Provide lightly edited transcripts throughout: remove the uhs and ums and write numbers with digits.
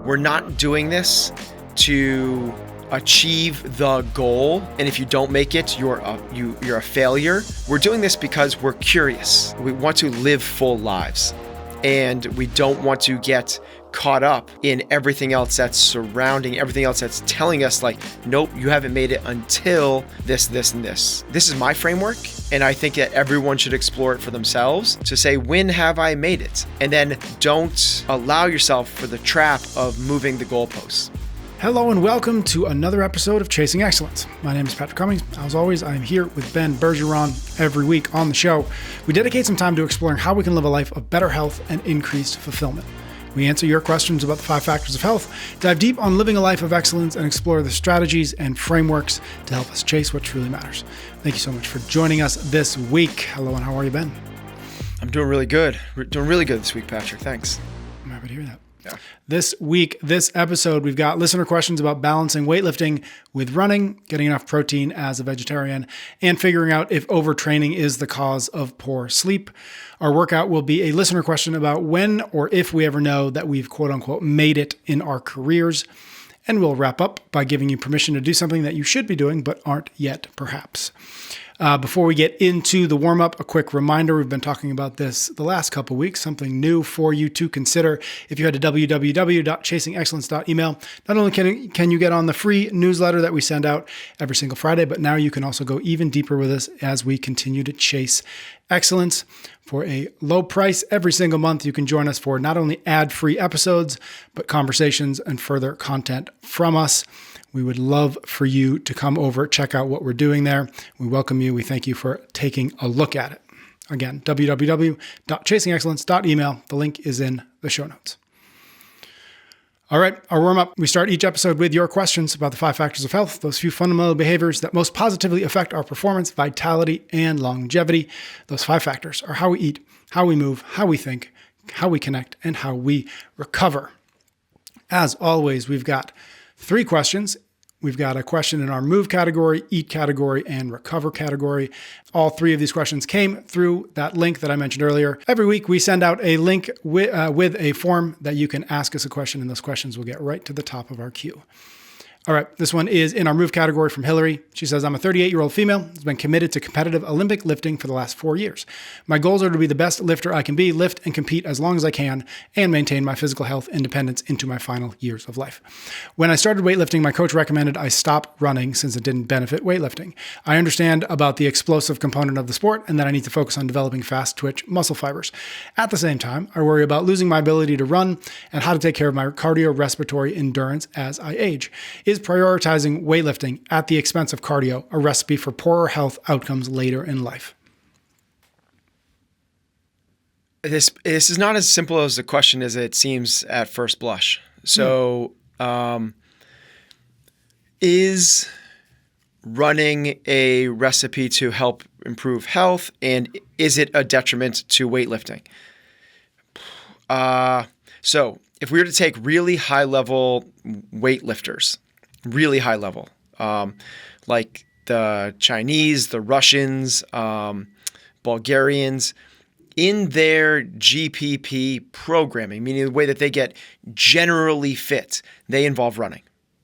We're not doing this to achieve the goal, and if you don't make it, you're a failure. We're doing this because we're curious. We want to live full lives, and we don't want to get caught up in everything else that's surrounding, everything else that's telling us like, nope, you haven't made it until this, this, and this. This is my framework, and I think that everyone should explore it for themselves to say, when have I made it? And then don't allow yourself for the trap of moving the goalposts. Hello and welcome to another episode of Chasing Excellence. My name is Patrick Cummings. As always, I'm here with Ben Bergeron every week on the show. We dedicate some time to exploring how we can live a life of better health and increased fulfillment. We answer your questions about the 5 factors of health, dive deep on living a life of excellence, and explore the strategies and frameworks to help us chase what truly matters. Thank you so much for joining us this week. Hello, and how are you, Ben? I'm doing really good. We're doing really good this week, Patrick. Thanks. I'm happy to hear that. Yeah. This week, this episode, we've got listener questions about balancing weightlifting with running, getting enough protein as a vegetarian, and figuring out if overtraining is the cause of poor sleep. Our workout will be a listener question about when or if we ever know that we've quote unquote made it in our careers. And we'll wrap up by giving you permission to do something that you should be doing but aren't yet, perhaps. Before we get into the warm-up, a quick reminder. We've been talking about this the last couple of weeks, something new for you to consider. If you head to www.chasingexcellence.email, not only can you get on the free newsletter that we send out every single Friday, but now you can also go even deeper with us as we continue to chase excellence. For a low price every single month, you can join us for not only ad-free episodes, but conversations and further content from us. We would love for you to come over, check out what we're doing there. We welcome you. We thank you for taking a look at it. Again, www.chasingexcellence.email. The link is in the show notes. All right, our warm-up. We start each episode with your questions about the 5 factors of health, those few fundamental behaviors that most positively affect our performance, vitality, and longevity. Those 5 factors are how we eat, how we move, how we think, how we connect, and how we recover. As always, we've got 3 questions. We've got a question in our move category, eat category, and recover category. All 3 of these questions came through that link that I mentioned earlier. Every week we send out a link with a form that you can ask us a question, and those questions will get right to the top of our queue. All right, this one is in our move category from Hillary. She says, I'm a 38-year-old female who's been committed to competitive Olympic lifting for the last 4 years. My goals are to be the best lifter I can be, lift and compete as long as I can, and maintain my physical health independence into my final years of life. When I started weightlifting, my coach recommended I stop running since it didn't benefit weightlifting. I understand about the explosive component of the sport and that I need to focus on developing fast twitch muscle fibers. At the same time, I worry about losing my ability to run and how to take care of my cardiorespiratory endurance as I age. Is prioritizing weightlifting at the expense of cardio a recipe for poorer health outcomes later in life? This is not as simple as a question as it seems at first blush. So, is running a recipe to help improve health, and is it a detriment to weightlifting? So, if we were to take really high-level weightlifters, really high level, like the Chinese, the Russians, Bulgarians, in their GPP programming, meaning the way that they get generally fit, they involve running.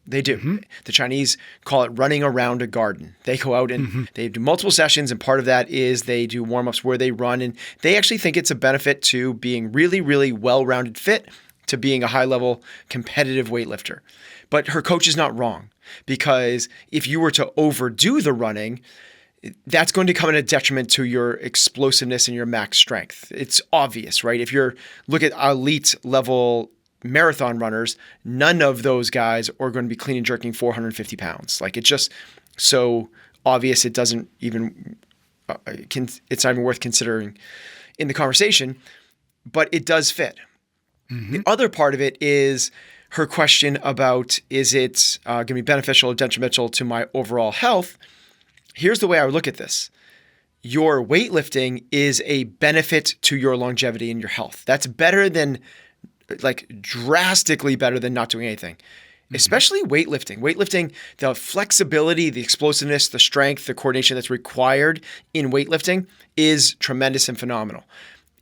They do. Mm-hmm. The Chinese call it running around a garden. They go out and they do multiple sessions, and part of that is they do warm-ups where they run, and they actually think it's a benefit to being really, really well-rounded fit, to being a high-level competitive weightlifter. But her coach is not wrong, because if you were to overdo the running, that's going to come at a detriment to your explosiveness and your max strength. It's obvious, right? If you're look at elite level marathon runners, none of those guys are going to be clean and jerking 450 pounds. Like, it's just so obvious it doesn't even it's not even worth considering in the conversation, but it does fit. Mm-hmm. The other part of it is her question about, is it going to be beneficial or detrimental to my overall health? Here's the way I would look at this. Your weightlifting is a benefit to your longevity and your health. That's better than, like, drastically better than not doing anything. Mm-hmm. Especially weightlifting. Weightlifting, the flexibility, the explosiveness, the strength, the coordination that's required in weightlifting is tremendous and phenomenal.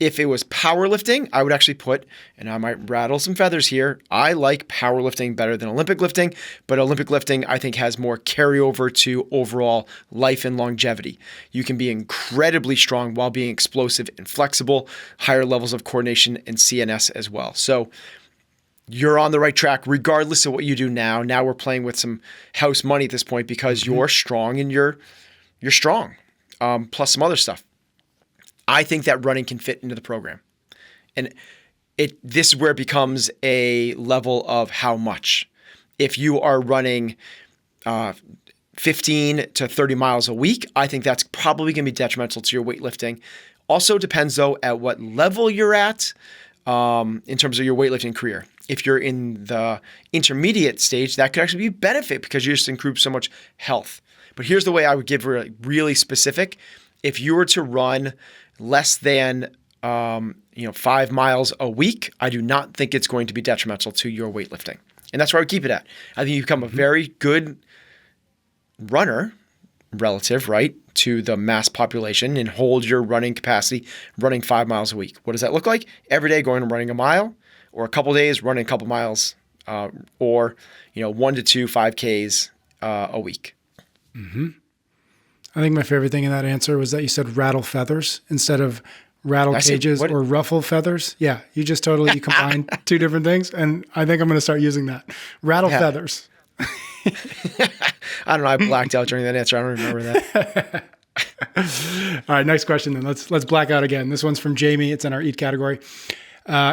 If it was powerlifting, I would actually put, and I might rattle some feathers here, I like powerlifting better than Olympic lifting, but Olympic lifting I think has more carryover to overall life and longevity. You can be incredibly strong while being explosive and flexible, higher levels of coordination and CNS as well. So you're on the right track regardless of what you do now. Now we're playing with some house money at this point because you're strong and you're strong, plus some other stuff. I think that running can fit into the program. And this is where it becomes a level of how much. If you are running 15 to 30 miles a week, I think that's probably going to be detrimental to your weightlifting. Also depends, though, at what level you're at in terms of your weightlifting career. If you're in the intermediate stage, that could actually be a benefit because you just improve so much health. But here's the way I would give really specific. If you were to run less than 5 miles a week, I do not think it's going to be detrimental to your weightlifting. And that's where I would keep it at. I think you become a very good runner relative, right, to the mass population and hold your running capacity running 5 miles a week. What does that look like? Every day going and running a mile, or a couple days running a couple miles, or 1 to 2 5Ks a week. Mm-hmm. I think my favorite thing in that answer was that you said rattle feathers instead of rattle cages or ruffle feathers. Yeah, you just totally combined two different things, and I think I'm going to start using that. Rattle feathers. I don't know. I blacked out during that answer. I don't remember that. All right, next question then. Let's black out again. This one's from Jamie. It's in our eat category.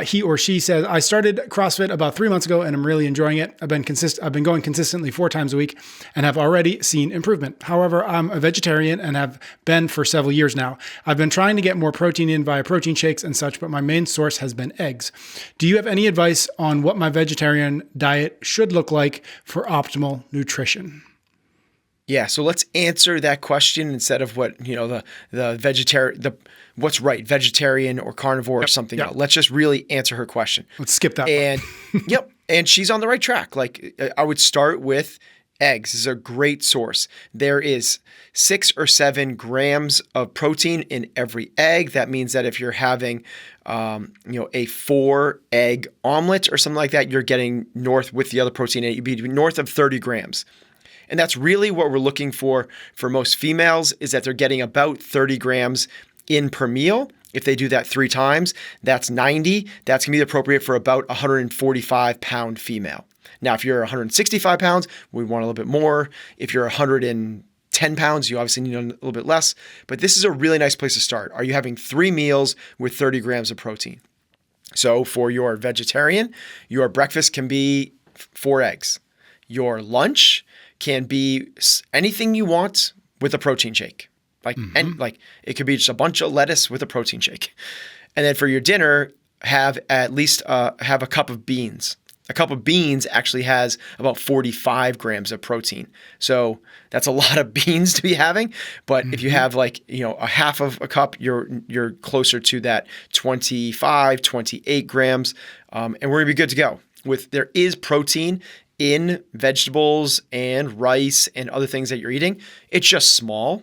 He or she says, I started CrossFit about 3 months ago and I'm really enjoying it. I've been going consistently 4 times a week and have already seen improvement. However, I'm a vegetarian and have been for several years now. I've been trying to get more protein in via protein shakes and such, but my main source has been eggs. Do you have any advice on what my vegetarian diet should look like for optimal nutrition? Yeah, so let's answer that question instead of what, what's right, vegetarian or carnivore or something else. Let's just really answer her question. Let's skip that and one. And she's on the right track. Like I would start with eggs. This is a great source. There is 6 or 7 grams of protein in every egg. That means that if you're having a 4-egg omelet or something like that, you're getting north with the other protein, you'd be north of 30 grams. And that's really what we're looking for most females, is that they're getting about 30 grams in per meal. If they do that 3 times, that's 90. That's going to be appropriate for about 145-pound female. Now, if you're 165 pounds, we want a little bit more. If you're 110 pounds, you obviously need a little bit less. But this is a really nice place to start. Are you having 3 meals with 30 grams of protein? So for your vegetarian, your breakfast can be 4 eggs. Your lunch can be anything you want with a protein shake. And it could be just a bunch of lettuce with a protein shake. And then for your dinner, have at least have a cup of beans. A cup of beans actually has about 45 grams of protein. So that's a lot of beans to be having. But if you have a half of a cup, you're closer to that 25, 28 grams. And we're gonna be good to go. There is protein in vegetables and rice and other things that you're eating. It's just small.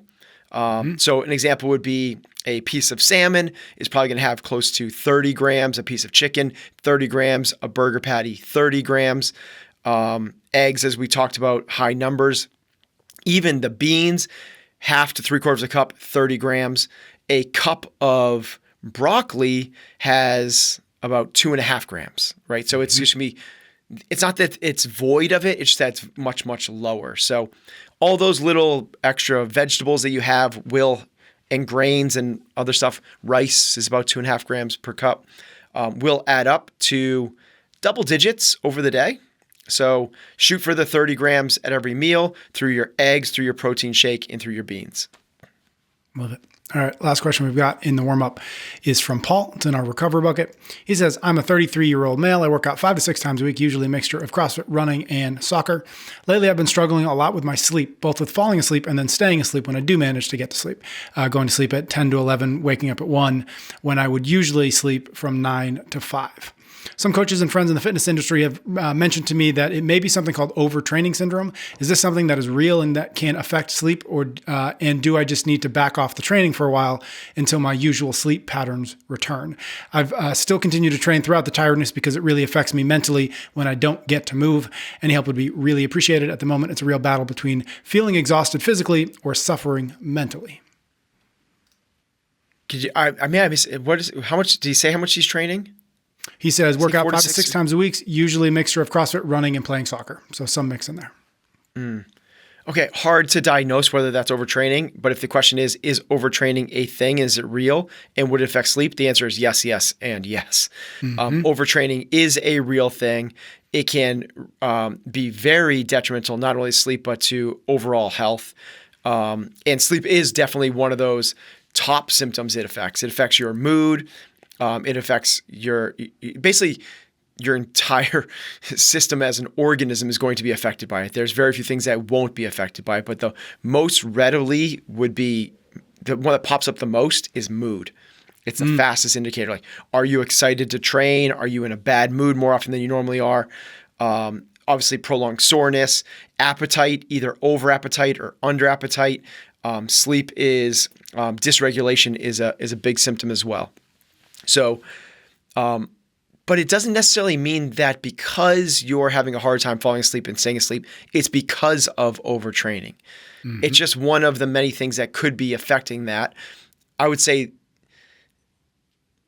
So an example would be a piece of salmon is probably going to have close to 30 grams, a piece of chicken, 30 grams, a burger patty, 30 grams, eggs, as we talked about, high numbers, even the beans, half to 3/4 a cup, 30 grams. A cup of broccoli has about 2.5 grams, right? So it's just going to be, it's not that it's void of it, it's just that it's much, much lower. So all those little extra vegetables that you have and grains and other stuff, rice is about 2.5 grams per cup, will add up to double digits over the day. So shoot for the 30 grams at every meal through your eggs, through your protein shake, and through your beans. Love it. All right, last question we've got in the warm-up is from Paul. It's in our recover bucket. He says, I'm a 33-year-old male. I work out 5 to 6 times a week, usually a mixture of CrossFit, running, and soccer. Lately, I've been struggling a lot with my sleep, both with falling asleep and then staying asleep when I do manage to get to sleep. Going to sleep at 10 to 11, waking up at 1, when I would usually sleep from 9 to 5. Some coaches and friends in the fitness industry have mentioned to me that it may be something called overtraining syndrome. Is this something that is real and that can affect sleep, and do I just need to back off the training for a while until my usual sleep patterns return? I've still continued to train throughout the tiredness because it really affects me mentally when I don't get to move. Any help would be really appreciated. At the moment, it's a real battle between feeling exhausted physically or suffering mentally. Could you, I miss, how much, do you say how much he's training? He says work out 5 to 6 6 times a week, usually a mixture of CrossFit, running, and playing soccer. So some mix in there. Okay, hard to diagnose whether that's overtraining, but if the question is overtraining a thing? Is it real? And would it affect sleep? The answer is yes, yes, and yes. Overtraining is a real thing. It can be very detrimental, not only to sleep, but to overall health. And sleep is definitely one of those top symptoms it affects. It affects your mood. It affects your entire system as an organism is going to be affected by it. There's very few things that won't be affected by it, but the most readily would be the one that pops up the most is mood. It's the fastest indicator. Like, are you excited to train? Are you in a bad mood more often than you normally are? Obviously, prolonged soreness, appetite, either over appetite or under appetite. Sleep is dysregulation is a big symptom as well. So, but it doesn't necessarily mean that because you're having a hard time falling asleep and staying asleep, it's because of overtraining. It's just one of the many things that could be affecting that. I would say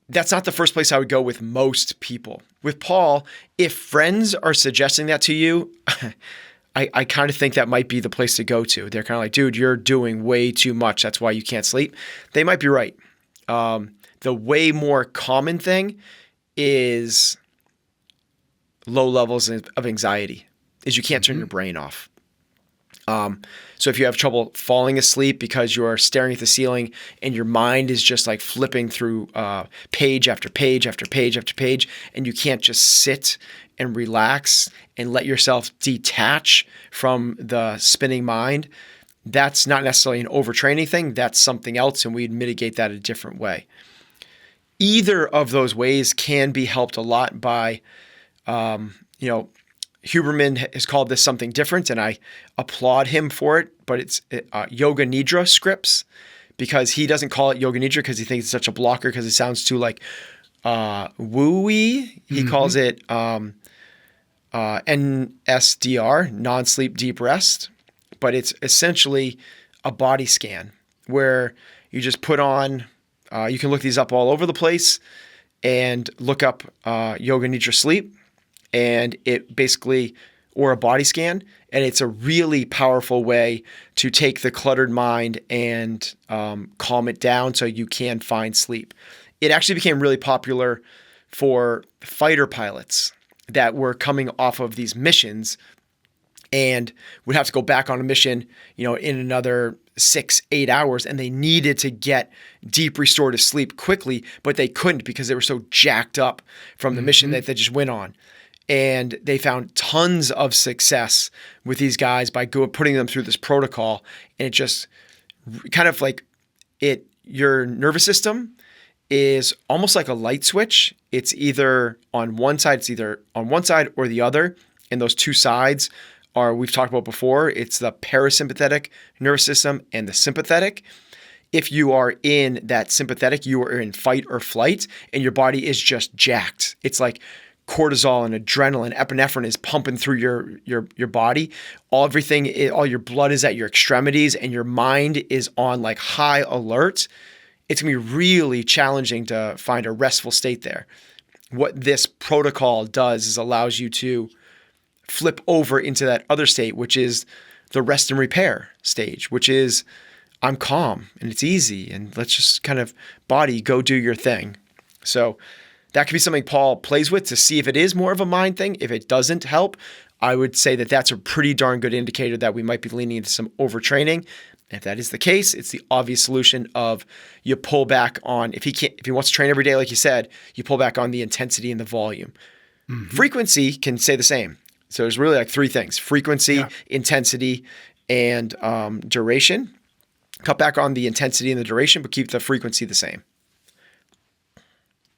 that's not the first place I would go with most people. With Paul, if friends are suggesting that to you, I kind of think that might be the place to go to. They're kind of like, dude, you're doing way too much. That's why you can't sleep. They might be right. The way more common thing is low levels of anxiety, is you can't turn your brain off. So if you have trouble falling asleep because you're staring at the ceiling and your mind is just like flipping through page after page after page after page, and you can't just sit and relax and let yourself detach from the spinning mind, that's not necessarily an overtraining thing. That's something else, and we'd mitigate that a different way. Either of those ways can be helped a lot by, Huberman has called this something different, and I applaud him for it, but it's Yoga Nidra scripts, because he doesn't call it Yoga Nidra because he thinks it's such a blocker because it sounds too like woo-y. He calls it NSDR, non-sleep deep rest, but it's essentially a body scan where you just put on, you can look these up all over the place and look up Yoga Nidra sleep, and it basically, or a body scan, and it's a really powerful way to take the cluttered mind and calm it down so you can find sleep. It actually became really popular for fighter pilots that were coming off of these missions and would have to go back on a mission, in another 6-8 hours, and they needed to get deep restorative sleep quickly, but they couldn't because they were so jacked up from the mission that they just went on. And they found tons of success with these guys by putting them through this protocol. And it just kind of like your nervous system is almost like a light switch. It's either on one side or the other. And those two sides are, we've talked about before, it's the parasympathetic nervous system and the sympathetic. If you are in that sympathetic, you are in fight or flight, and your body is just jacked. It's like cortisol and adrenaline, epinephrine is pumping through your body. All your blood is at your extremities, and your mind is on like high alert. It's gonna be really challenging to find a restful state there. What this protocol does is allows you to flip over into that other state, which is the rest and repair stage, which is I'm calm and it's easy, and let's just kind of body go do your thing. So that could be something Paul plays with to see if it is more of a mind thing. If it doesn't help, I would say that that's a pretty darn good indicator that we might be leaning into some overtraining. If that is the case, it's the obvious solution of you pull back on, if he wants to train every day, like you said, you pull back on the intensity and the volume. Frequency can say the same. So there's really like three things: frequency, intensity, and duration. Cut back on the intensity and the duration, but keep the frequency the same.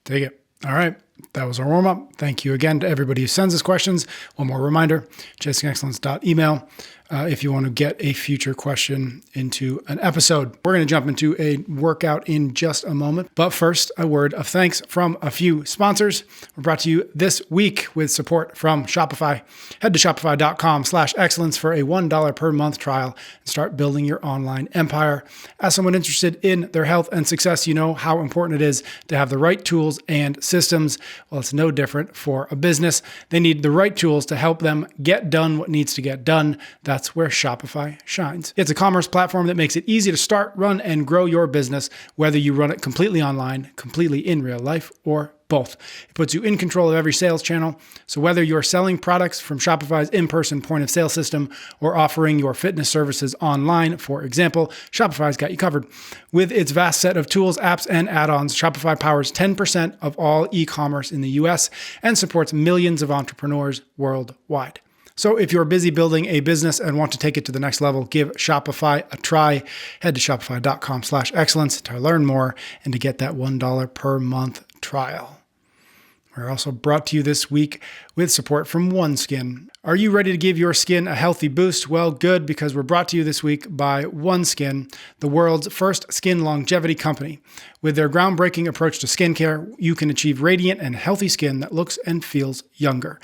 Take it. All right. That was our warm-up. Thank you again to everybody who sends us questions. One more reminder, chasingexcellence.email if you want to get a future question into an episode. We're going to jump into a workout in just a moment. But first, a word of thanks from a few sponsors. We're brought to you this week with support from Shopify. Head to shopify.com/excellence for a $1 per month trial and start building your online empire. As someone interested in their health and success, you know how important it is to have the right tools and systems. Well, it's no different for a business. They need the right tools to help them get done what needs to get done. That's where Shopify shines. It's a commerce platform that makes it easy to start, run, and grow your business, whether you run it completely online, completely in real life, or both. It puts you in control of every sales channel. So whether you're selling products from Shopify's in-person point of sale system or offering your fitness services online, for example, Shopify's got you covered. With its vast set of tools, apps, and add-ons, Shopify powers 10% of all e-commerce in the US and supports millions of entrepreneurs worldwide. So if you're busy building a business and want to take it to the next level, give Shopify a try. Head to shopify.com/excellence to learn more and to get that $1 per month trial. We're also brought to you this week with support from OneSkin. Are you ready to give your skin a healthy boost? Well, good, because we're brought to you this week by OneSkin, the world's first skin longevity company. With their groundbreaking approach to skincare, you can achieve radiant and healthy skin that looks and feels younger.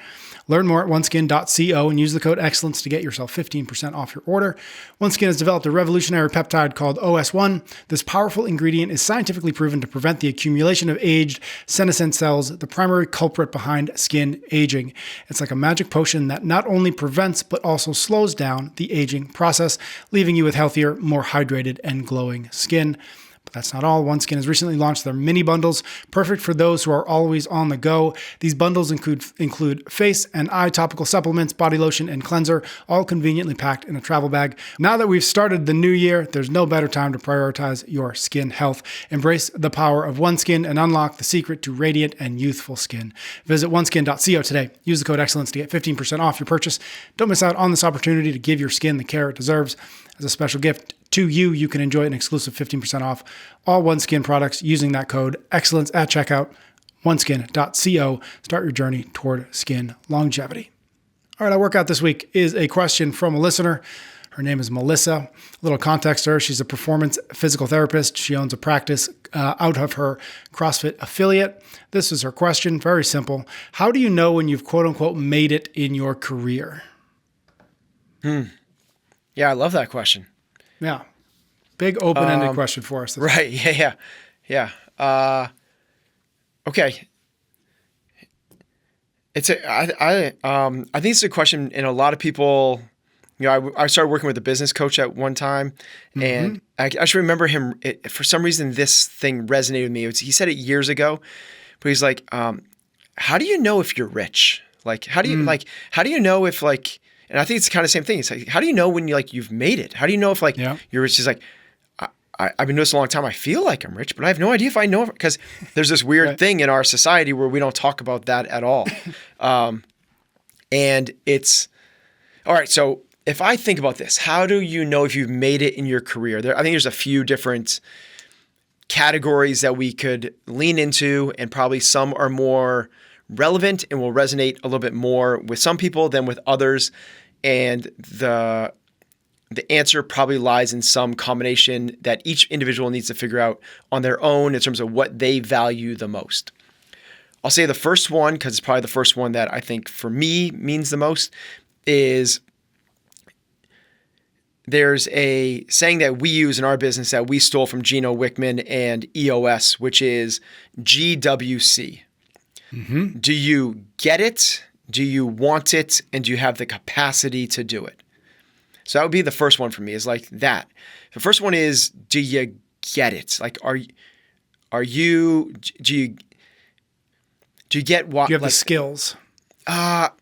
Learn more at oneskin.co and use the code EXCELLENCE to get yourself 15% off your order. OneSkin has developed a revolutionary peptide called OS1. This powerful ingredient is scientifically proven to prevent the accumulation of aged senescent cells, the primary culprit behind skin aging. It's like a magic potion that not only prevents but also slows down the aging process, leaving you with healthier, more hydrated, and glowing skin. But that's not all. OneSkin has recently launched their mini bundles, perfect for those who are always on the go. These bundles include face and eye topical supplements, body lotion, and cleanser, all conveniently packed in a travel bag. Now that we've started the new year, there's no better time to prioritize your skin health. Embrace the power of OneSkin and unlock the secret to radiant and youthful skin. Visit oneskin.co today. Use the code EXCELLENCE to get 15% off your purchase. Don't miss out on this opportunity to give your skin the care it deserves. As a special gift to you, you can enjoy an exclusive 15% off all OneSkin products using that code EXCELLENCE at checkout, oneskin.co. Start your journey toward skin longevity. All right, our workout this week is a question from a listener. Her name is Melissa. A little context to her. She's a performance physical therapist. She owns a practice out of her CrossFit affiliate. This is her question. Very simple. How do you know when you've quote unquote made it in your career? Yeah, I love that question. Yeah. Big open-ended question for us. Right. Yeah. Okay. I think it's a question, and a lot of people, I started working with a business coach at one time, and I actually remember him, for some reason, this thing resonated with me. He said it years ago, but he's like, how do you know if you're rich? Like, how do you know if and I think it's kind of the same thing. It's like, how do you know when you've made it? How do you know if you're rich? He's like, I've been doing this a long time. I feel like I'm rich, but I have no idea if I know, because there's this weird thing in our society where we don't talk about that at all. And it's, all right, so if I think about this, how do you know if you've made it in your career? I think there's a few different categories that we could lean into, and probably some are more relevant and will resonate a little bit more with some people than with others. And the answer probably lies in some combination that each individual needs to figure out on their own in terms of what they value the most. I'll say the first one, because it's probably the first one that I think for me means the most, is there's a saying that we use in our business that we stole from Gino Wickman and EOS, which is GWC. Do you get it? Do you want it? And do you have the capacity to do it? So that would be the first one for me, is like that. The first one is, do you get it? Like, do you get what? Do you have the skills? Or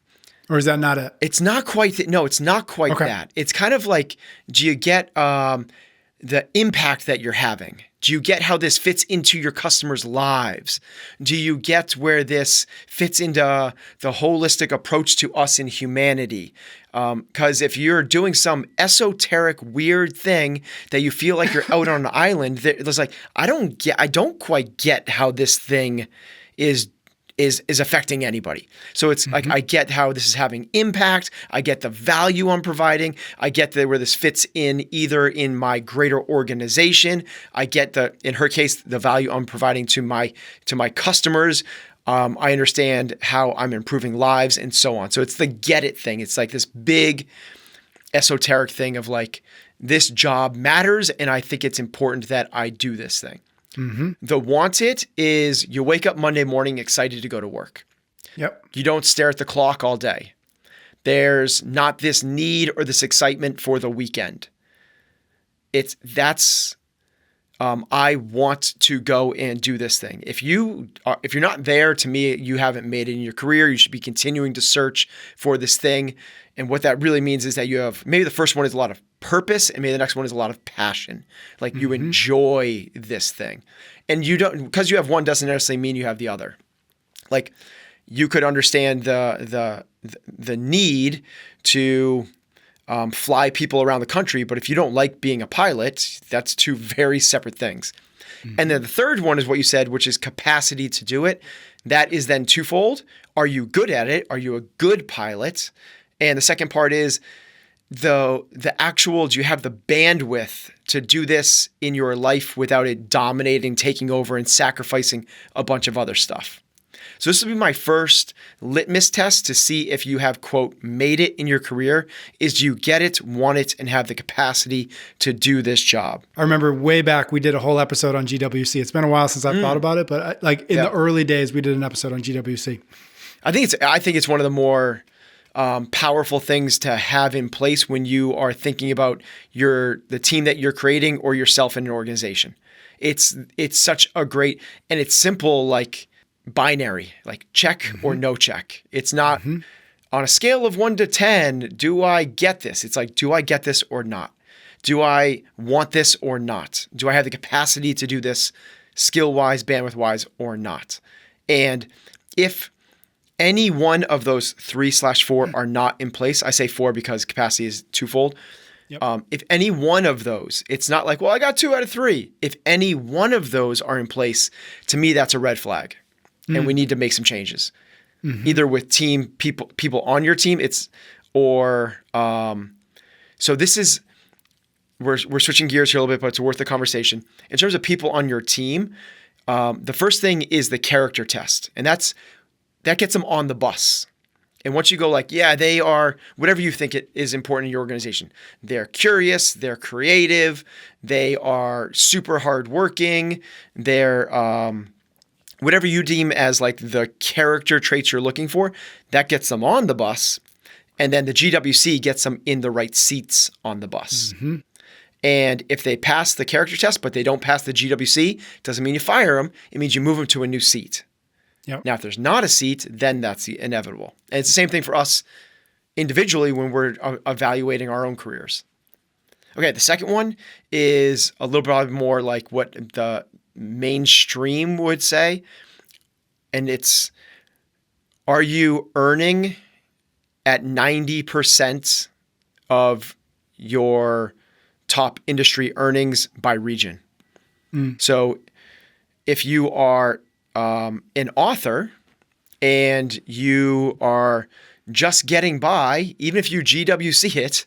is that not it? It's not quite no, it's not quite that. It's kind of like, do you get the impact that you're having? Do you get how this fits into your customers' lives? Do you get where this fits into the holistic approach to us in humanity? Because if you're doing some esoteric, weird thing that you feel like you're out on an island, there's like, I don't quite get how this thing is is affecting anybody. So it's like, I get how this is having impact. I get the value I'm providing. I get where this fits in either in my greater organization. I get in her case, the value I'm providing to my customers. I understand how I'm improving lives and so on. So it's the get it thing. It's like this big esoteric thing of like, this job matters, and I think it's important that I do this thing. The want it is you wake up Monday morning excited to go to work. Yep. You don't stare at the clock all day. There's not this need or this excitement for the weekend. I want to go and do this thing. If you're not there, to me, you haven't made it in your career. You should be continuing to search for this thing. And what that really means is that you have, maybe the first one is a lot of purpose, and maybe the next one is a lot of passion. Like you enjoy this thing. And you don't, because you have one doesn't necessarily mean you have the other. Like you could understand the need to fly people around the country, but if you don't like being a pilot, that's two very separate things. And then the third one is what you said, which is capacity to do it. That is then twofold. Are you good at it? Are you a good pilot? And the second part is the actual, do you have the bandwidth to do this in your life without it dominating, taking over, and sacrificing a bunch of other stuff? So this will be my first litmus test to see if you have, quote, made it in your career, is do you get it, want it, and have the capacity to do this job? I remember way back, we did a whole episode on GWC. It's been a while since I've thought about it, but in the early days, we did an episode on GWC. I think it's one of the more powerful things to have in place when you are thinking about the team that you're creating or yourself in an organization. It's such a great, and it's simple, like binary, like check or no check. It's not on a scale of 1 to 10, do I get this? It's like, do I get this or not? Do I want this or not? Do I have the capacity to do this skill-wise, bandwidth-wise, or not? And if any one of those 3/4 are not in place, I say 4 because capacity is twofold. Yep. If any one of those, it's not like, well, I got 2 out of 3. If any one of those are in place, to me, that's a red flag. And we need to make some changes, either with team people on your team. So this is, we're switching gears here a little bit, but it's worth the conversation. In terms of people on your team, the first thing is the character test, and that gets them on the bus. And once you go like, yeah, they are whatever you think it is important in your organization. They're curious, they're creative, they are super hardworking, they're whatever you deem as like the character traits you're looking for, that gets them on the bus. And then the GWC gets them in the right seats on the bus. And if they pass the character test, but they don't pass the GWC, doesn't mean you fire them. It means you move them to a new seat. Yep. Now, if there's not a seat, then that's the inevitable. And it's the same thing for us individually when we're evaluating our own careers. Okay, the second one is a little bit more like what the mainstream would say. And it's, are you earning at 90% of your top industry earnings by region? So if you are an author and you are just getting by, even if you GWC it,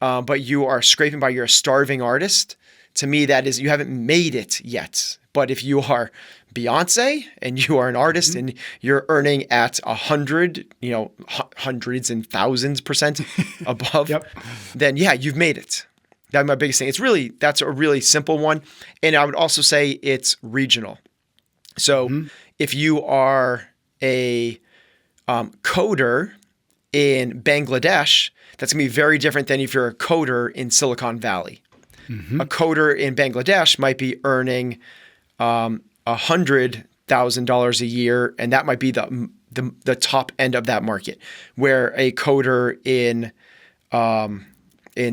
but you are scraping by, you're a starving artist, to me, that is, you haven't made it yet. But if you are Beyonce and you are an artist and you're earning at 100, hundreds and thousands percent above, then yeah, you've made it. That's my biggest thing. That's a really simple one. And I would also say it's regional. So if you are a coder in Bangladesh, that's going to be very different than if you're a coder in Silicon Valley. A coder in Bangladesh might be earning $100,000 a year, and that might be the top end of that market. Where a coder in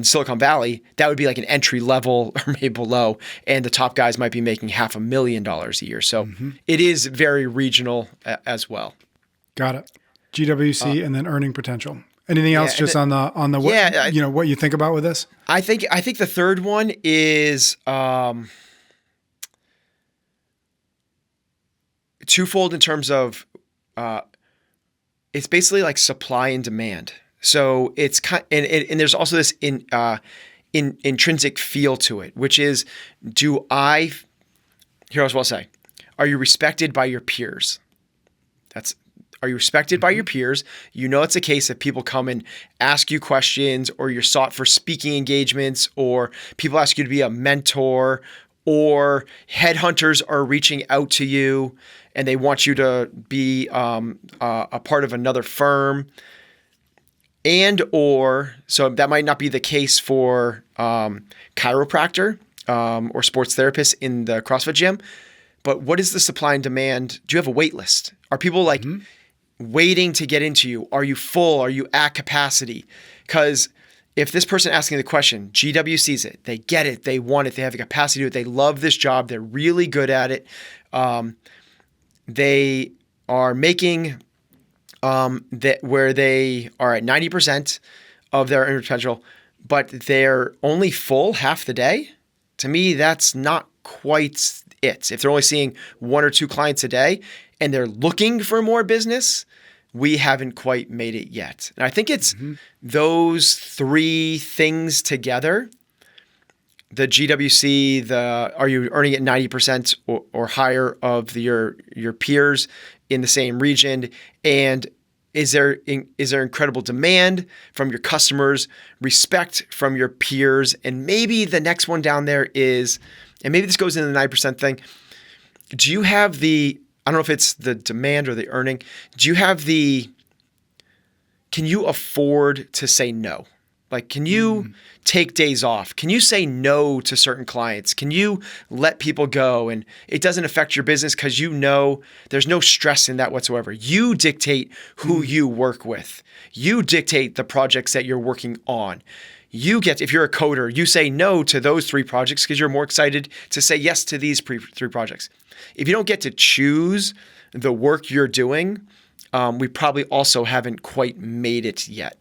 Silicon Valley, that would be like an entry level or maybe below, and the top guys might be making $500,000 a year. So it is very regional as well. Got it. GWC and then earning potential. Anything else just on the what you think about with this? I think the third one is twofold in terms of it's basically like supply and demand. So it's and there's also this intrinsic feel to it, which is, here's what I'll say. Are you respected by your peers? Are you respected by your peers? You know, it's a case of people come and ask you questions, or you're sought for speaking engagements, or people ask you to be a mentor, or headhunters are reaching out to you and they want you to be a part of another firm. So that might not be the case for chiropractor or sports therapist in the CrossFit gym. But what is the supply and demand? Do you have a wait list? Are people like waiting to get into you? Are you full? Are you at capacity? Because if this person asking the question, GW sees it, they get it, they want it, they have the capacity to do it, they love this job, they're really good at it, they are making that where they are at 90% of their earning potential, but they're only full half the day. To me, that's not quite it. If they're only seeing 1 or 2 clients a day and they're looking for more business, we haven't quite made it yet. And I think it's those 3 things together, the GWC, are you earning at 90% or higher of your peers in the same region? And is there incredible demand from your customers, respect from your peers? And maybe the next one down there is, and maybe this goes into the 9% thing. Do you have I don't know if it's the demand or the earning. Can you afford to say no? Like, can you take days off? Can you say no to certain clients? Can you let people go? And it doesn't affect your business because you know there's no stress in that whatsoever. You dictate who you work with. You dictate the projects that you're working on. If you're a coder, you say no to those 3 projects because you're more excited to say yes to these 3 projects. If you don't get to choose the work you're doing, we probably also haven't quite made it yet.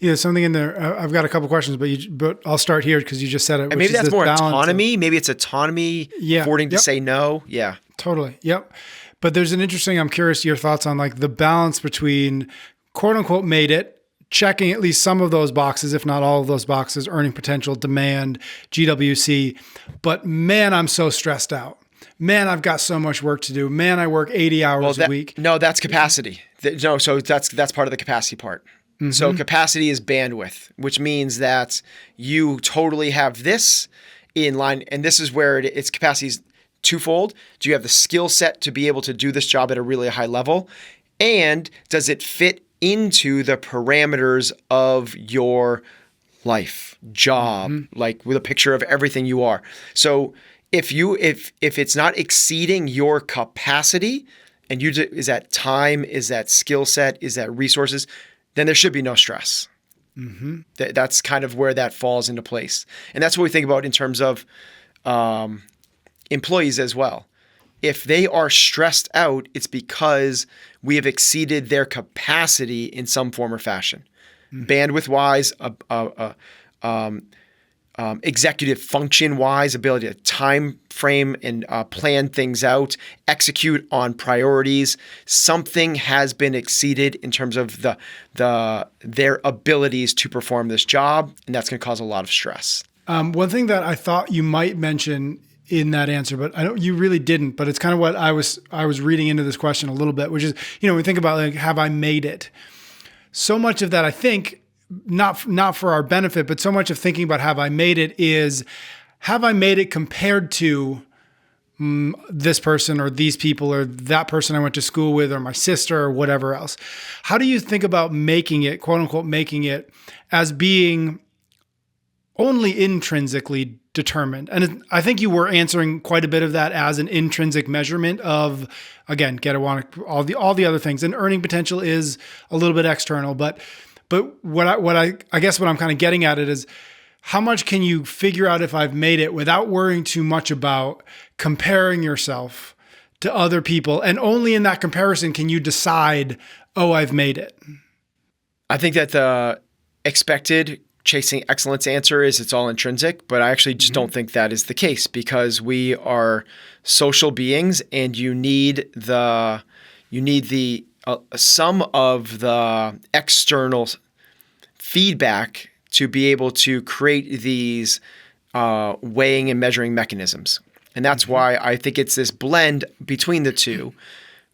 Yeah, something in there. I've got a couple questions, but I'll start here because you just said it. And maybe that's more autonomy. Maybe it's autonomy, affording to say no. Yeah, totally. Yep. But there's I'm curious your thoughts on like the balance between quote unquote made it, checking at least some of those boxes, if not all of those boxes, earning potential, demand, GWC. But man, I'm so stressed out. Man, I've got so much work to do. Man, I work 80 hours a week. No, that's capacity. So that's part of the capacity part. So capacity is bandwidth, which means that you totally have this in line. And this is where its capacity is twofold. Do you have the skill set to be able to do this job at a really high level? And does it fit into the parameters of your life, job, like with a picture of everything you are? So if it's not exceeding your capacity, and is that time, is that skill set, is that resources, then there should be no stress. That's kind of where that falls into place. And that's what we think about in terms of employees as well. If they are stressed out, it's because we have exceeded their capacity in some form or fashion. Bandwidth-wise, executive function-wise, ability to time frame and plan things out, execute on priorities. Something has been exceeded in terms of their abilities to perform this job, and that's going to cause a lot of stress. One thing that I thought you might mention in that answer, but you really didn't. But it's kind of what I was reading into this question a little bit, which is, we think about like, have I made it? So much of that, I think, not for our benefit, but so much of thinking about have I made it is, have I made it compared to this person or these people or that person I went to school with or my sister or whatever else? How do you think about making it, quote unquote, making it as being only intrinsically determined? And I think you were answering quite a bit of that as an intrinsic measurement of, again, all the other things. And earning potential is a little bit external, but what I guess what I'm kind of getting at it is, how much can you figure out if I've made it without worrying too much about comparing yourself to other people? And only in that comparison can you decide, oh, I've made it. I think that the expected chasing excellence answer is it's all intrinsic, but I actually just don't think that is the case, because we are social beings and you need You need the some of the external feedback to be able to create these weighing and measuring mechanisms. And that's why I think it's this blend between the two,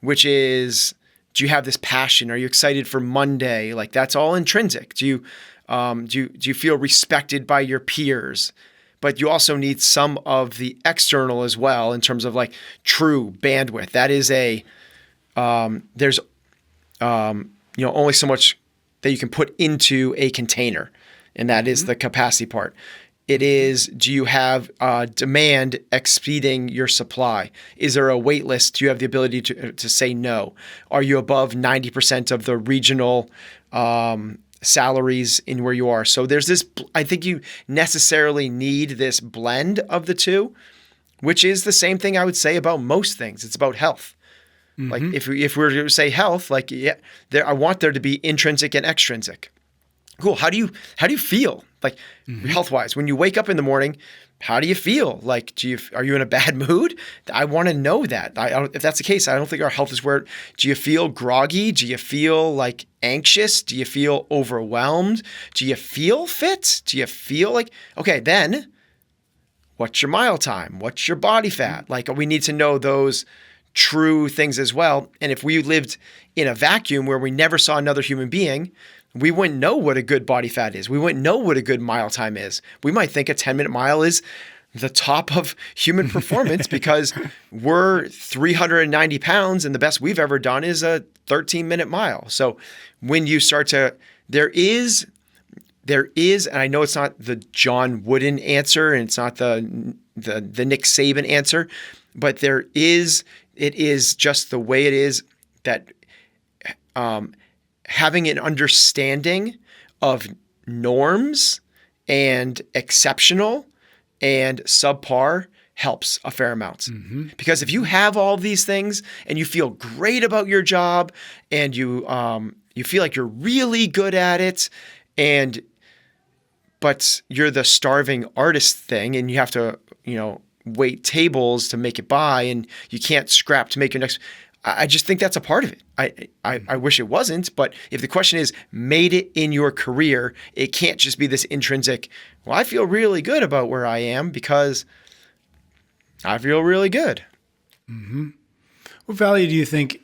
which is, do you have this passion? Are you excited for Monday? Like, that's all intrinsic. Do you feel respected by your peers? But you also need some of the external as well in terms of like true bandwidth. That is there's only so much that you can put into a container, and that is the capacity part. It is, do you have demand exceeding your supply? Is there a wait list? Do you have the ability to say no? Are you above 90% of the regional salaries in where you are? So there's this, I think you necessarily need this blend of the two, which is the same thing I would say about most things. It's about health. Like if we were to say health, like, yeah, I want there to be intrinsic and extrinsic. Cool. How do you feel? Like health-wise, when you wake up in the morning, how do you feel? Like, are you in a bad mood? I want to know that. If that's the case, I don't think our health is where. Do you feel groggy? Do you feel like anxious? Do you feel overwhelmed? Do you feel fit? Do you feel like, okay, then what's your mile time? What's your body fat? Like, we need to know those true things as well. And if we lived in a vacuum where we never saw another human being, we wouldn't know what a good body fat is. We wouldn't know what a good mile time is. We might think a 10-minute mile is the top of human performance because we're 390 pounds and the best we've ever done is a 13-minute mile. So when you start to, there is, and I know it's not the John Wooden answer and it's not the Nick Saban answer, but it is just the way it is that having an understanding of norms and exceptional and subpar helps a fair amount. Because if you have all of these things and you feel great about your job and you feel like you're really good at it, but you're the starving artist thing and you have to, wait tables to make it by and you can't scrap to make your next. I just think that's a part of it. I wish it wasn't, but if the question is made it in your career, it can't just be this intrinsic, well, I feel really good about where I am because I feel really good. What value do you think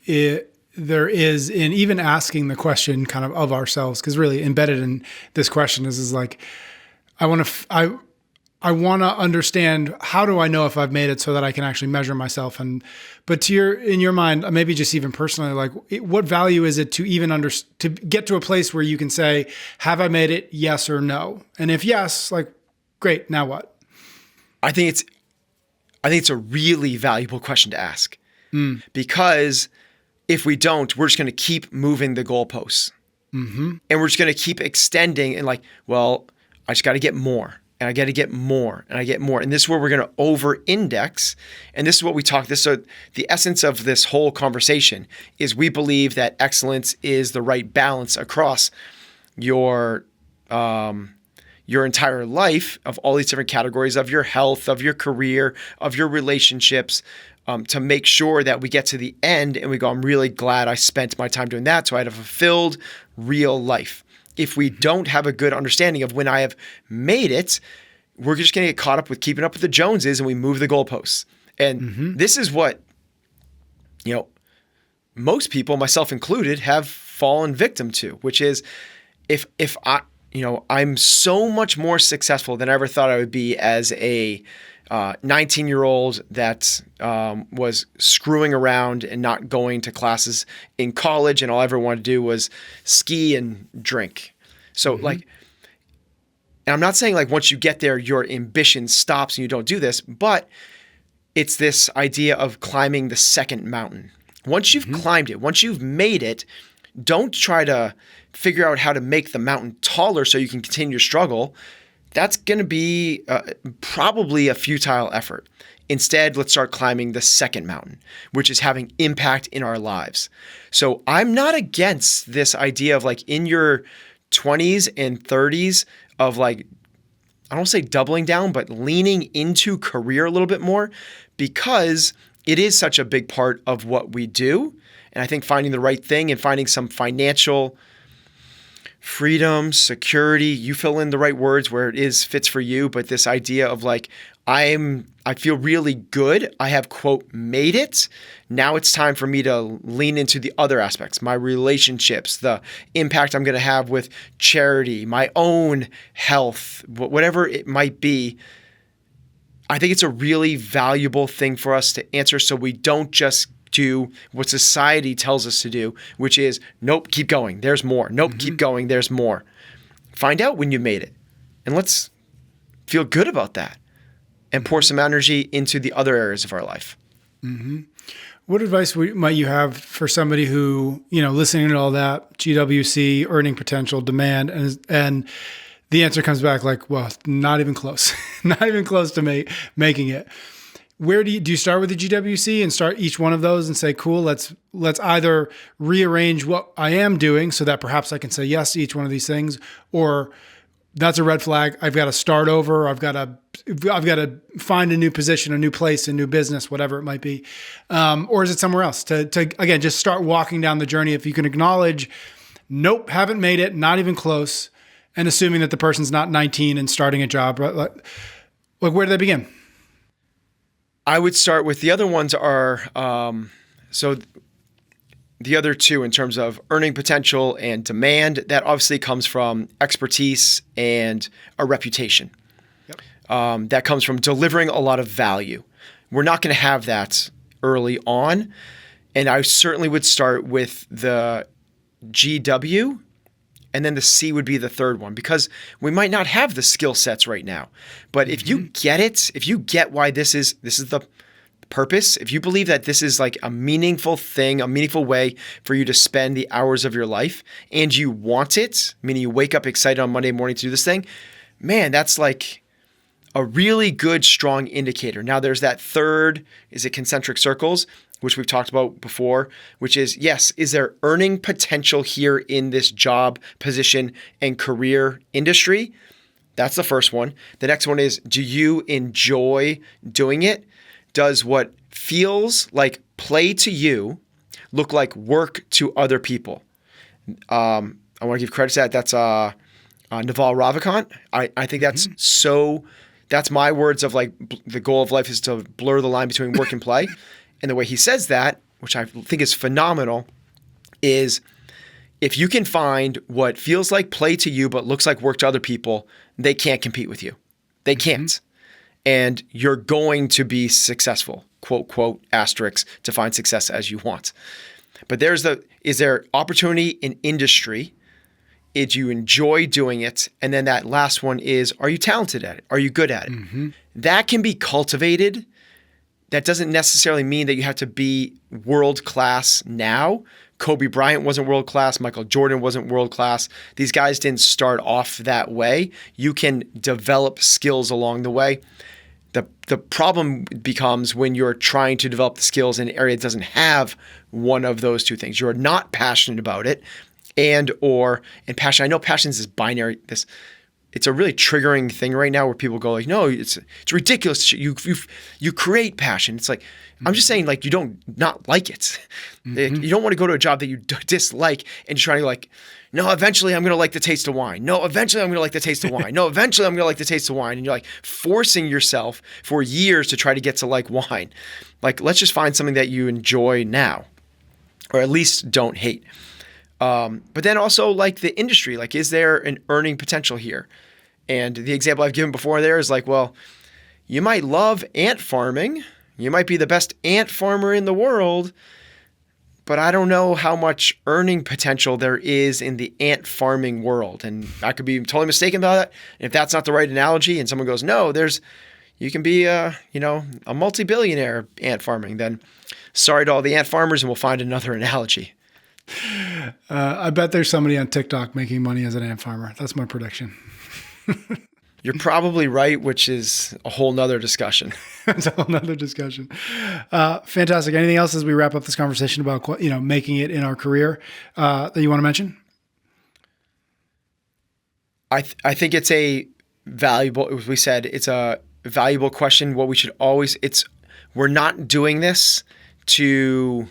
there is in even asking the question kind of ourselves? Because really embedded in this question is like, I want to understand, how do I know if I've made it so that I can actually measure myself? But in your mind, maybe just even personally, like what value is it to even to get to a place where you can say, have I made it? Yes or no? And if yes, like, great, now what? I think it's a really valuable question to ask because if we don't, we're just going to keep moving the goalposts and we're just going to keep extending and like, well, I just got to get more. And I got to get more and I get more. And this is where we're going to over index. And this is what we talk. So the essence of this whole conversation is we believe that excellence is the right balance across your entire life of all these different categories of your health, of your career, of your relationships, to make sure that we get to the end and we go, I'm really glad I spent my time doing that. So I had a fulfilled real life. If we don't have a good understanding of when I have made it, we're just going to get caught up with keeping up with the Joneses and we move the goalposts. And this is what, most people, myself included, have fallen victim to, which is if I'm so much more successful than I ever thought I would be as a 19-year-old that was screwing around and not going to classes in college, and all I ever wanted to do was ski and drink. So and I'm not saying like once you get there, your ambition stops and you don't do this, but it's this idea of climbing the second mountain. Once you've climbed it, once you've made it, don't try to figure out how to make the mountain taller so you can continue to struggle. That's going to be probably a futile effort. Instead, let's start climbing the second mountain, which is having impact in our lives. So I'm not against this idea of like in your 20s and 30s of like, I don't say doubling down, but leaning into career a little bit more because it is such a big part of what we do. And I think finding the right thing and finding some financial freedom, security, you fill in the right words where it fits for you. But this idea of like, I feel really good. I have, quote, made it. Now it's time for me to lean into the other aspects, my relationships, the impact I'm going to have with charity, my own health, whatever it might be. I think it's a really valuable thing for us to answer so we don't just do what society tells us to do, which is, nope, keep going, there's more. Nope, keep going, there's more. Find out when you made it. And let's feel good about that and pour some energy into the other areas of our life. What advice might you have for somebody who, listening to all that, GWC, earning potential, demand, and the answer comes back like, well, not even close, not even close to making it. Where do you start with the GWC and start each one of those and say, cool, let's either rearrange what I am doing so that perhaps I can say yes to each one of these things, or that's a red flag. I've got to start over. I've got to find a new position, a new place, a new business, whatever it might be. Or is it somewhere else to again, just start walking down the journey? If you can acknowledge, nope, haven't made it, not even close. And assuming that the person's not 19 and starting a job, like where do they begin? I would start with the other ones are, so the other two in terms of earning potential and demand, that obviously comes from expertise and a reputation. Yep. That comes from delivering a lot of value. We're not going to have that early on. And I certainly would start with the GW, and then the C would be the third one, because we might not have the skill sets right now. But if you get it, if you get why this is the purpose, if you believe that this is like a meaningful thing, a meaningful way for you to spend the hours of your life, and you want it, meaning you wake up excited on Monday morning to do this thing, man, that's like a really good, strong indicator. Now there's that third, is it concentric circles, which we've talked about before, which is, yes, is there earning potential here in this job, position, and career industry? That's the first one. The next one is, do you enjoy doing it? Does what feels like play to you look like work to other people? I want to give credit to that. That's Naval Ravikant. I think that's that's my words of like, the goal of life is to blur the line between work and play. And the way he says that, which I think is phenomenal, is if you can find what feels like play to you but looks like work to other people, they can't compete with you. They can't. And you're going to be successful, quote, quote, asterisk, to find success as you want. But is there opportunity in industry? Do you enjoy doing it? And then that last one is, are you talented at it? Are you good at it? That can be cultivated. That doesn't necessarily mean that you have to be world-class now. Kobe Bryant wasn't world-class. Michael Jordan wasn't world-class. These guys didn't start off that way. You can develop skills along the way. The problem becomes when you're trying to develop the skills in an area that doesn't have one of those two things. You're not passionate about it, and passion. I know passion is this binary, it's a really triggering thing right now where people go like, no, it's ridiculous. You create passion. It's like, I'm just saying, like, you don't not like it. You don't want to go to a job that you dislike and you're trying to like, no, eventually I'm going to like the taste of wine. No, eventually I'm going to like the taste of wine. No, eventually I'm going to like the taste of wine. And you're like forcing yourself for years to try to get to like wine. Like, let's just find something that you enjoy now, or at least don't hate. But then also like the industry, like, is there an earning potential here? And the example I've given before there is like, well, you might love ant farming. You might be the best ant farmer in the world, but I don't know how much earning potential there is in the ant farming world. And I could be totally mistaken about that. And if that's not the right analogy and someone goes, no, you can be a multi-billionaire ant farming, then sorry to all the ant farmers, and we'll find another analogy. I bet there's somebody on TikTok making money as an ant farmer. That's my prediction. You're probably right, which is a whole nother discussion. It's a whole nother discussion. Fantastic. Anything else as we wrap up this conversation about, making it in our career that you want to mention? I think it's a valuable, as we said, it's a valuable question. What we should always, we're not doing this to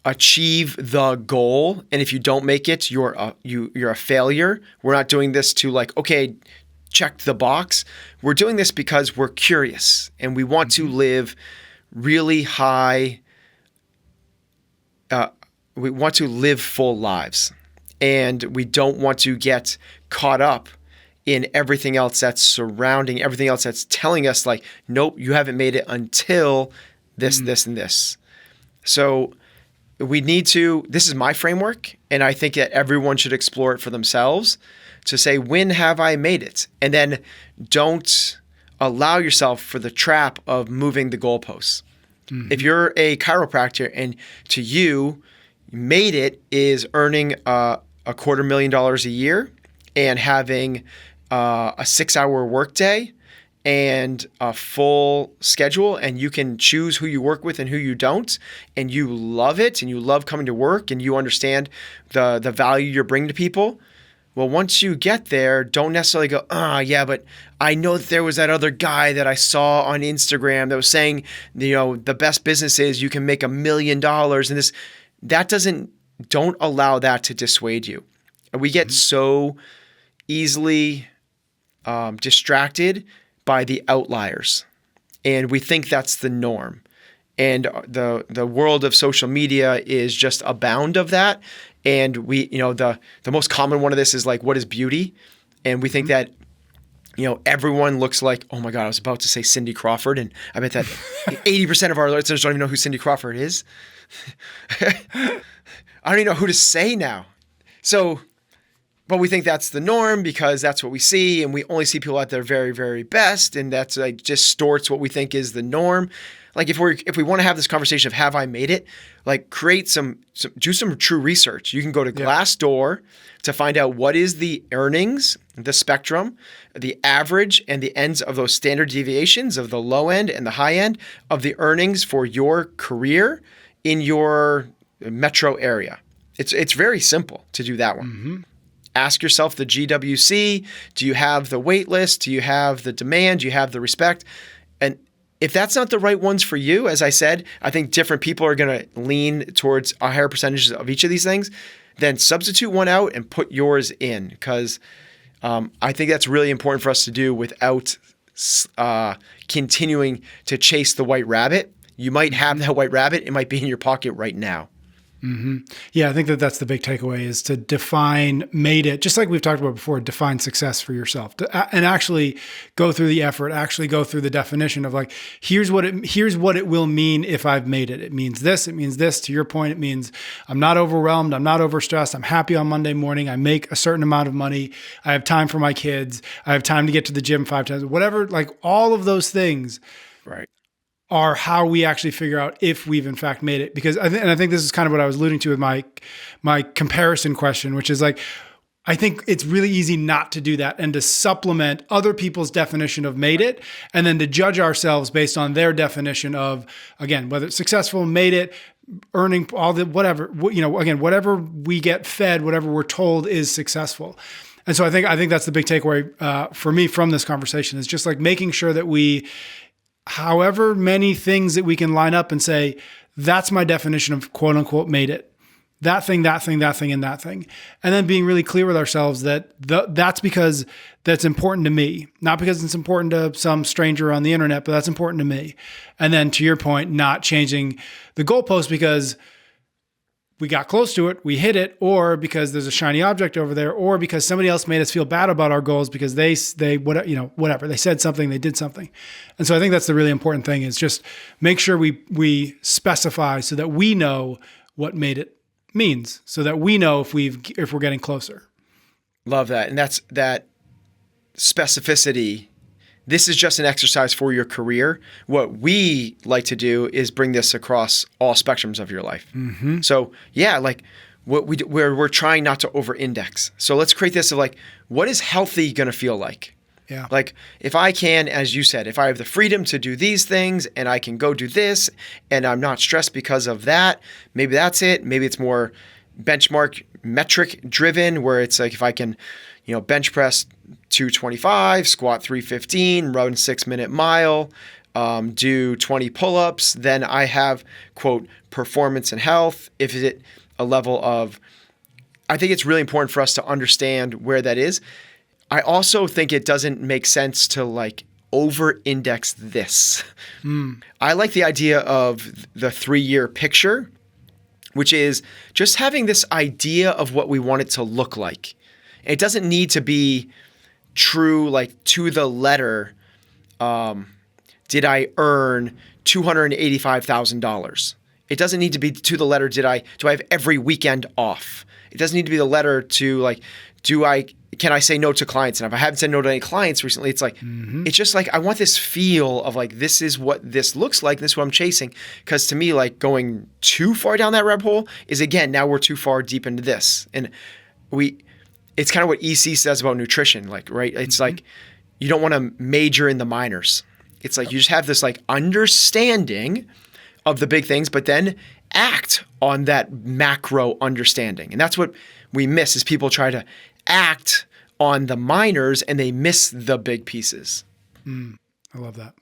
achieve the goal, and if you don't make it, you're a failure. We're not doing this to like, okay, check the box. We're doing this because we're curious and we want to live really high. We want to live full lives, and we don't want to get caught up in everything else that's surrounding, everything else that's telling us like, nope, you haven't made it until this, this, and this. So we need to, this is my framework, and I think that everyone should explore it for themselves to say, when have I made it? And then don't allow yourself for the trap of moving the goalposts. If you're a chiropractor and to you, made it is earning $250,000 a year and having a 6-hour workday and a full schedule, and you can choose who you work with and who you don't, and you love it and you love coming to work and you understand the value you're bringing to people. Well, once you get there, don't necessarily go, yeah, but I know that there was that other guy that I saw on Instagram that was saying, the best business is you can make $1 million, and this, don't allow that to dissuade you. We get so easily distracted by the outliers, and we think that's the norm. And the world of social media is just abound of that. And we, the most common one of this is like, what is beauty? And we think that, everyone looks like, oh my God, I was about to say Cindy Crawford. And I bet that 80% of our listeners don't even know who Cindy Crawford is. I don't even know who to say now. So, but we think that's the norm because that's what we see. And we only see people at their very, very best. And that's like distorts what we think is the norm. Like if we want to have this conversation of have I made it, like create do some true research. You can go to Glassdoor to find out what is the earnings, the spectrum, the average and the ends of those standard deviations of the low end and the high end of the earnings for your career in your metro area. It's very simple to do that one. Ask yourself the GWC, do you have the wait list? Do you have the demand? Do you have the respect? And if that's not the right ones for you, as I said, I think different people are going to lean towards a higher percentage of each of these things. Then substitute one out and put yours in, because I think that's really important for us to do without continuing to chase the white rabbit. You might have that white rabbit. It might be in your pocket right now. Yeah, I think that's the big takeaway is to define made it, just like we've talked about before, define success for yourself and actually go through the effort, actually go through the definition of like, here's what it will mean if I've made it. It means this, to your point, it means I'm not overwhelmed. I'm not overstressed. I'm happy on Monday morning. I make a certain amount of money. I have time for my kids. I have time to get to the gym 5 times, whatever, like all of those things. Right. Are how we actually figure out if we've in fact made it. Because I think this is kind of what I was alluding to with my comparison question, which is like, I think it's really easy not to do that and to supplement other people's definition of made it, and then to judge ourselves based on their definition of, again, whether it's successful, made it, earning all the whatever, again, whatever we get fed, whatever we're told is successful. And so I think that's the big takeaway for me from this conversation is just like making sure that we, however many things that we can line up and say, that's my definition of quote unquote made it. That thing, and that thing. And then being really clear with ourselves that that's because that's important to me, not because it's important to some stranger on the internet, but that's important to me. And then to your point, not changing the goalpost because we got close to it, we hit it, or because there's a shiny object over there, or because somebody else made us feel bad about our goals because they whatever, they said something, they did something. And so I think that's the really important thing is just make sure we specify so that we know what made it means, so that we know if we're getting closer. Love that. And that's that specificity. This is just an exercise for your career. What we like to do is bring this across all spectrums of your life. So yeah, like we're trying not to over-index. So let's create this of like, what is healthy going to feel like? Yeah. Like if I can, as you said, if I have the freedom to do these things and I can go do this and I'm not stressed because of that, maybe that's it. Maybe it's more benchmark metric driven where it's like if I can, bench press 225, squat 315, run 6-minute mile, do 20 pull-ups. Then I have, quote, performance and health. If it's a level of, I think it's really important for us to understand where that is. I also think it doesn't make sense to like over-index this. I like the idea of the 3-year picture, which is just having this idea of what we want it to look like. It doesn't need to be true, like to the letter. Did I earn $285,000? It doesn't need to be to the letter. Do I have every weekend off? It doesn't need to be the letter to like, can I say no to clients? And if I haven't said no to any clients recently, it's like, it's just like, I want this feel of like, this is what this looks like. This is what I'm chasing. Cause to me, like going too far down that rabbit hole is again, now we're too far deep into this. And it's kind of what EC says about nutrition. Like, right. It's like, you don't want to major in the minors. It's like, you just have this like understanding of the big things, but then act on that macro understanding. And that's what we miss is people try to act on the minors and they miss the big pieces. I love that.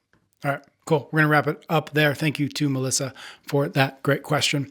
All right, cool. We're going to wrap it up there. Thank you to Melissa for that great question.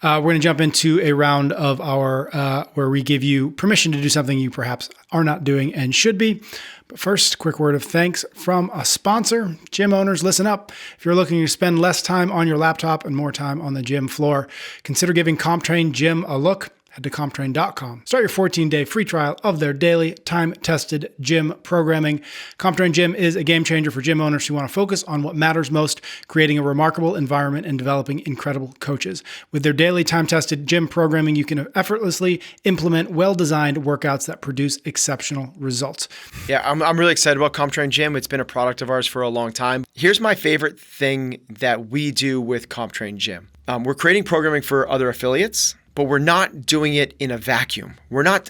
We're going to jump into a round of our where we give you permission to do something you perhaps are not doing and should be. But first, quick word of thanks from a sponsor. Gym owners, listen up. If you're looking to spend less time on your laptop and more time on the gym floor, consider giving CompTrain Gym a look. Head to CompTrain.com. Start your 14-day free trial of their daily time-tested gym programming. CompTrain Gym is a game changer for gym owners who want to focus on what matters most, creating a remarkable environment and developing incredible coaches. With their daily time-tested gym programming, you can effortlessly implement well-designed workouts that produce exceptional results. Yeah, I'm really excited about CompTrain Gym. It's been a product of ours for a long time. Here's my favorite thing that we do with CompTrain Gym. We're creating programming for other affiliates, but we're not doing it in a vacuum.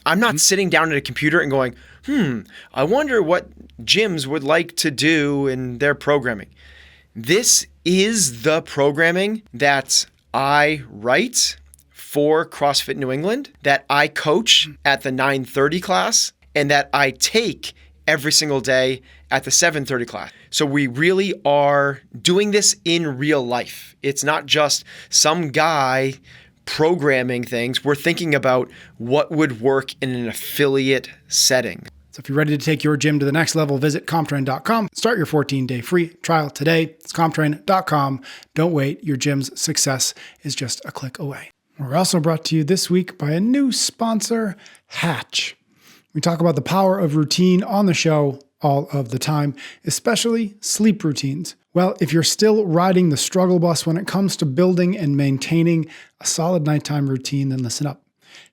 I'm not sitting down at a computer and going, I wonder what gyms would like to do in their programming. This is the programming that I write for CrossFit New England, that I coach at the 9:30 class, and that I take every single day at the 7:30 class. So we really are doing this in real life. It's not just some guy programming things. We're thinking about what would work in an affiliate setting. So if you're ready to take your gym to the next level, visit CompTrain.com. Start your 14-day free trial today. It's CompTrain.com. Don't wait. Your gym's success is just a click away. We're also brought to you this week by a new sponsor, Hatch. We talk about the power of routine on the show all of the time, especially sleep routines. Well, if you're still riding the struggle bus when it comes to building and maintaining a solid nighttime routine, then listen up.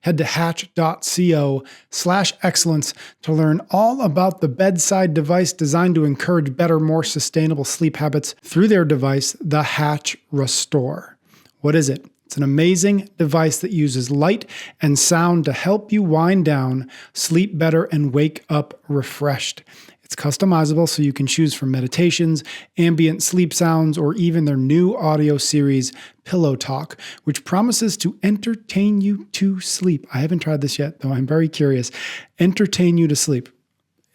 Head to hatch.co/excellence to learn all about the bedside device designed to encourage better, more sustainable sleep habits through their device, the Hatch Restore. What is it? It's an amazing device that uses light and sound to help you wind down, sleep better, and wake up refreshed. It's customizable so you can choose from meditations, ambient sleep sounds, or even their new audio series, Pillow Talk, which promises to entertain you to sleep. I haven't tried this yet, though I'm very curious. Entertain you to sleep.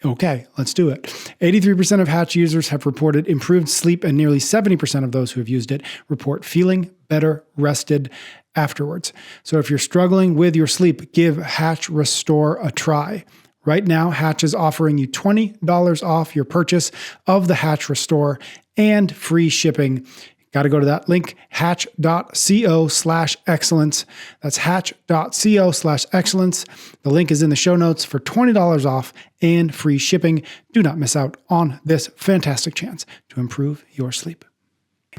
Okay, let's do it. 83% of Hatch users have reported improved sleep, and nearly 70% of those who have used it report feeling better rested afterwards. So if you're struggling with your sleep, give Hatch Restore a try. Right now, Hatch is offering you $20 off your purchase of the Hatch Restore and free shipping. Got to go to that link, hatch.co/excellence. That's hatch.co/excellence. The link is in the show notes for $20 off and free shipping. Do not miss out on this fantastic chance to improve your sleep.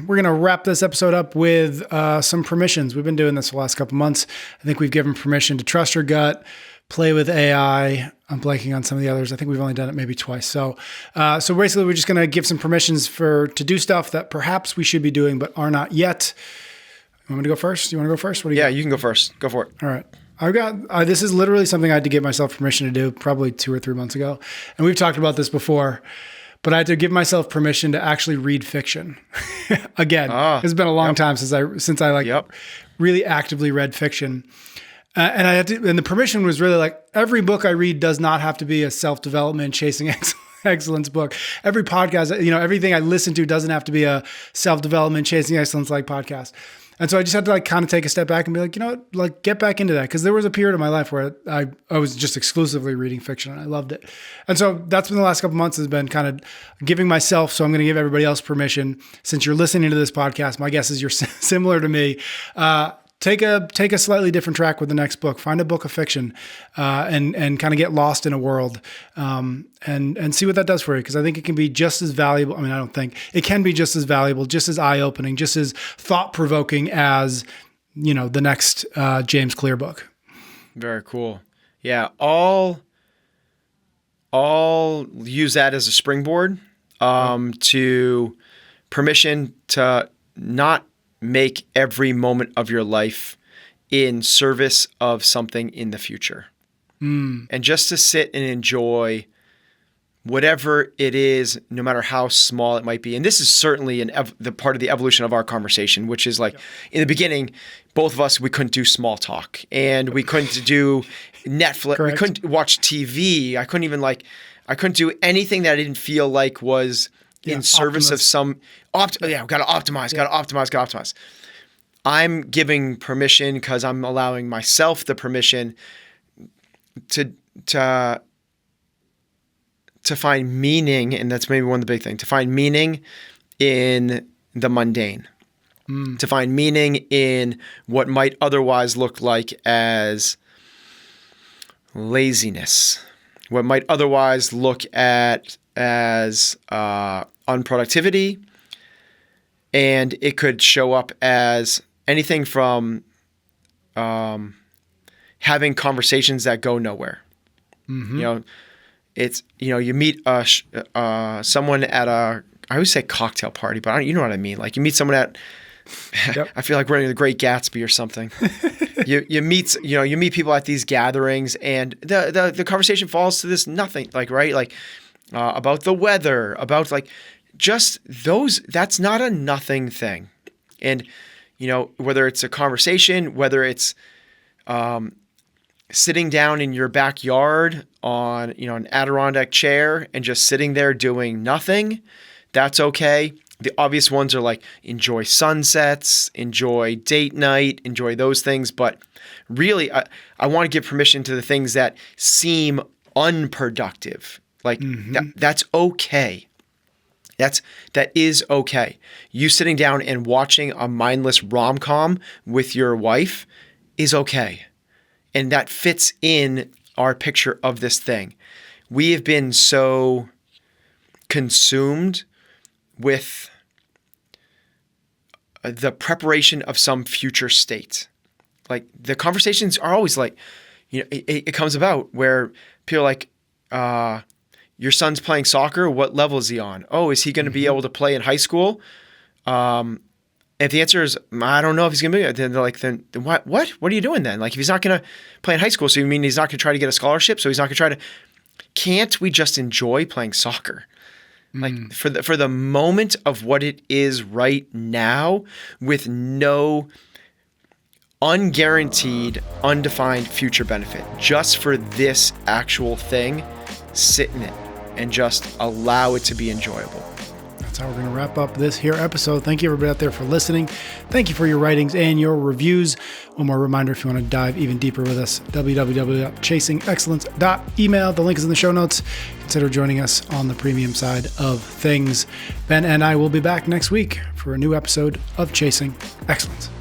We're going to wrap this episode up with some permissions. We've been doing this the last couple months. I think we've given permission to trust your gut, play with AI. I'm blanking on some of the others. I think we've only done it maybe twice. So basically, we're just going to give some permissions to do stuff that perhaps we should be doing but are not yet. You want me to go first? You want to go first? What do you got? You can go first. Go for it. All right. I've got this is literally something I had to give myself permission to do probably 2 or 3 months ago, and we've talked about this before. But I had to give myself permission to actually read fiction again. It's been a long time since I really actively read fiction. And the permission was really like, every book I read does not have to be a self-development, chasing Excellence book. Every podcast, everything I listen to doesn't have to be a self-development, chasing excellence like podcast. And so I just had to like kind of take a step back and be like, like get back into that. Because there was a period of my life where I was just exclusively reading fiction and I loved it. And so that's been the last couple of months, has been kind of giving myself, so I'm going to give everybody else permission. Since you're listening to this podcast, my guess is you're similar to me. Take a slightly different track with the next book. Find a book of fiction, and kind of get lost in a world, and see what that does for you. Because I think it can be just as valuable. I mean, I don't think it can be just as valuable, just as eye-opening, just as thought-provoking as the next James Clear book. Very cool. Yeah, I'll use that as a springboard to permission to not make every moment of your life in service of something in the future. And just to sit and enjoy whatever it is, no matter how small it might be. And this is certainly the part of the evolution of our conversation, which is like in the beginning, both of us, we couldn't do small talk and we couldn't do Netflix. Correct. We couldn't watch TV. I couldn't do anything that I didn't feel like was in service of some got to optimize. I'm giving permission because I'm allowing myself the permission to find meaning, and that's maybe one of the big things, to find meaning in the mundane, to find meaning in what might otherwise look like as laziness, what might otherwise look at as unproductivity, and it could show up as anything from having conversations that go nowhere. It's you meet someone at I always say cocktail party, but you know what I mean. Like you meet someone at I feel like we're in the Great Gatsby or something. you meet people at these gatherings, and the conversation falls to this nothing, about the weather, about like just those. That's not a nothing thing, and whether it's a conversation, whether it's sitting down in your backyard on an Adirondack chair and just sitting there doing nothing, that's okay. The obvious ones are like enjoy sunsets, enjoy date night, enjoy those things. But really, I want to give permission to the things that seem unproductive. Like that's okay. That is okay. You sitting down and watching a mindless rom-com with your wife is okay. And that fits in our picture of this thing. We have been so consumed with the preparation of some future state. Like the conversations are always like, it comes about where people are like, your son's playing soccer. What level is he on? Oh, is he going to be able to play in high school? If the answer is, I don't know if he's going to be, then they're like, then what? What are you doing then? Like if he's not going to play in high school, so you mean he's not going to try to get a scholarship? So he's not going to try to, can't we just enjoy playing soccer? Like for the moment of what it is right now, with no unguaranteed, undefined future benefit, just for this actual thing, sit in it and just allow it to be enjoyable. That's how we're going to wrap up this here episode. Thank you everybody out there for listening. Thank you for your writings and your reviews. One more reminder, if you want to dive even deeper with us, www.chasingexcellence.email. The link is in the show notes. Consider joining us on the premium side of things. Ben and I will be back next week for a new episode of Chasing Excellence.